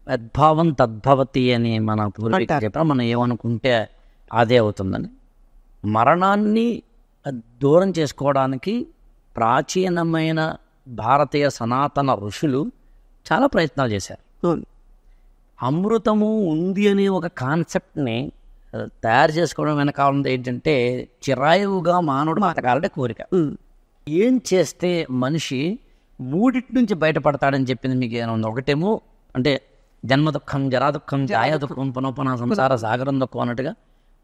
యద్భావం తద్భవతి అని మన పూర్వీకులు చెప్పారు. మనం ఏమనుకుంటే అదే అవుతుందని. మరణాన్ని దూరం చేసుకోవడానికి ప్రాచీనమైన భారతీయ సనాతన ఋషులు చాలా ప్రయత్నాలు చేశారు. అమృతము ఉంది అనే ఒక కాన్సెప్ట్ని తయారు చేసుకోవడం వెనకాల ఏంటంటే చిరాయువుగా మానవుడు బతకాలంటే కోరిక. ఏం చేస్తే మనిషి మూడిటి నుంచి బయటపడతాడని చెప్పింది మీకు ఏమైనా? ఒకటేమో అంటే జన్మ దుఃఖం, జరా దుఃఖం, ఛాయ దుఃఖం, పునఃపున సంసార సాగరం దుఃఖం అన్నట్టుగా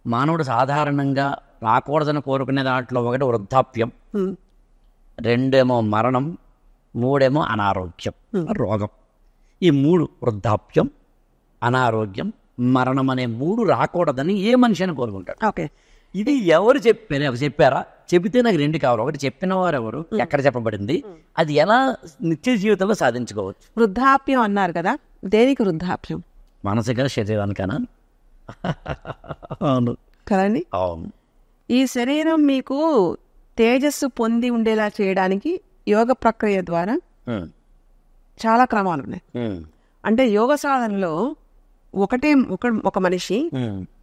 మానవుడు సాధారణంగా రాకూడదని కోరుకునే దాంట్లో ఒకటి వృద్ధాప్యం, రెండేమో మరణం, మూడేమో అనారోగ్యం, రోగం. ఈ మూడు, వృద్ధాప్యం, అనారోగ్యం, మరణం అనే మూడు రాకూడదని ఏ మనిషి అని కోరుకుంటాడు. ఓకే, ఇది ఎవరు చెప్పారా? చెబితే నాకు రెండు కావాలి. ఒకటి చెప్పిన వారు ఎవరు, ఎక్కడ చెప్పబడింది, అది ఎలా నిత్య జీవితంలో సాధించుకోవచ్చు. వృద్ధాప్యం అన్నారు కదా, దేనికి వృద్ధాప్యం? మానసిక శరీరానికనా? అవును కదండి. అవును. ఈ శరీరం మీకు తేజస్సు పొంది ఉండేలా చేయడానికి యోగ ప్రక్రియ ద్వారా చాలా క్రమాలు ఉన్నాయి. అంటే యోగ సాధనలో ఒక మనిషి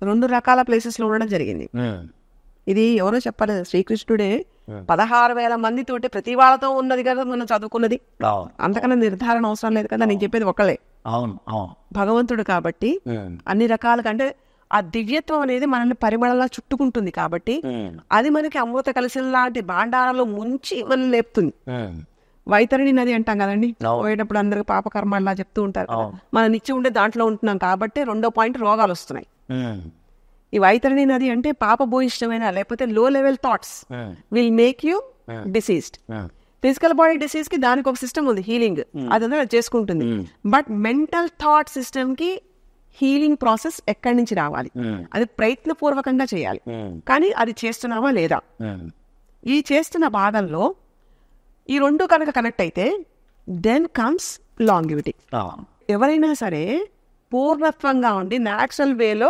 2 రకాల ప్లేసెస్ లో ఉండడం జరిగింది. ఇది ఎవరో చెప్పలేదు, శ్రీకృష్ణుడే 16,000 మందితోటి ప్రతి వాళ్ళతో ఉన్నది కదా మనం చదువుకున్నది. అంతకన్నా నిర్ధారణ అవసరం లేదు కదా, నేను చెప్పేది ఒకళ్ళే. అవును, భగవంతుడు కాబట్టి అన్ని రకాలుగా, అంటే ఆ దివ్యత్వం అనేది మనల్ని పరిమళలా చుట్టుకుంటుంది కాబట్టి అది మనకి అమృత కలశం లాంటి భాండారాలు ముంచి మనల్ని లేపుతుంది. వైతరణి నది అంటాం కదండి, పోయేటప్పుడు అందరికి పాపకర్మ అలా చెప్తూ ఉంటారు. మనం నిత్యం ఉండే దాంట్లో ఉంటున్నాం కాబట్టి 2వ పాయింట్ రోగాలు వస్తున్నాయి. ఈ వైతరణి నది అంటే పాపభూయిష్టమైన లేకపోతే low level thoughts will make you diseased. Physical body disease కి దానికి ఒక సిస్టమ్ ఉంది, హీలింగ్, అదంతా చేసుకుంటుంది. బట్ మెంటల్ థాట్ సిస్టమ్ కి హీలింగ్ ప్రాసెస్ ఎక్కడి నుంచి రావాలి, అది ప్రయత్నపూర్వకంగా చేయాలి. కానీ అది చేస్తున్నావా లేదా? ఈ చేస్తున్న భాగంలో ఈ 2 కనుక కనెక్ట్ అయితే దెన్ కమ్స్ లాంగివిటీ. ఎవరైనా సరే పూర్ణత్వంగా ఉండి న్యాచురల్ వేలో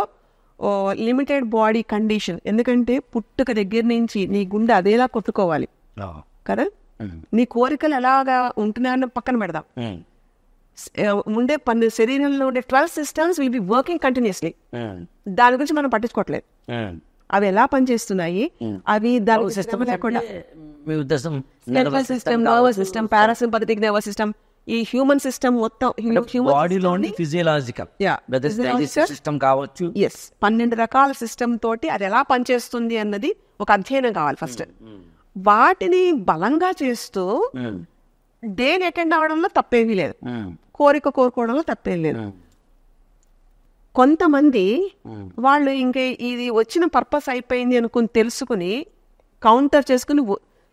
లిమిటెడ్ బాడీ కండిషన్, ఎందుకంటే పుట్టుక దగ్గర నుంచి నీ గుండె అదేలా కొట్టుకోవాలి కదా, నీ కోరికలు ఎలాగా ఉంటున్నాయని పక్కన పెడదాం. ఉండే శరీరంలో ఉండే 12 systems will be working continuously. దాని గురించి మనం పట్టించుకోవట్లేదు. అవి ఎలా పనిచేస్తున్నాయి, అవి దాని సిస్టమ్ లేకుండా central system, nervous system, parasympathetic nervous system, ఈ హ్యూమన్ సిస్టమ్ మొత్తం బాడీలోని ఫిజియలాజికల్ సిస్టమ్ కావచ్చు. 12 రకాల సిస్టమ్ తోటి అది ఎలా పనిచేస్తుంది అన్నది ఒక అధ్యయనం కావాలి ఫస్ట్. వాటిని బలంగా చేస్తూ దేని అటెండ్ అవడంలో తప్పేమీ లేదు, కోరుకోవడంలో తప్పేం లేదు. కొంతమంది వాళ్ళు ఇంకే ఇది వచ్చిన పర్పస్ అయిపోయింది అనుకుని తెలుసుకుని కౌంటర్ చేసుకుని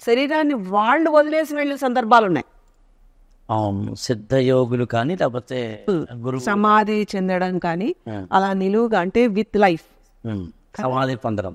శరీరాన్ని వాళ్ళు వదిలేసి వెళ్ళిన సందర్భాలు ఉన్నాయి. అవును, సిద్ధయోగులు కానీ లేకపోతే సమాధి చెందడం కానీ, అలా నిలువుగా అంటే విత్ లైఫ్ సమాధి పొందడం.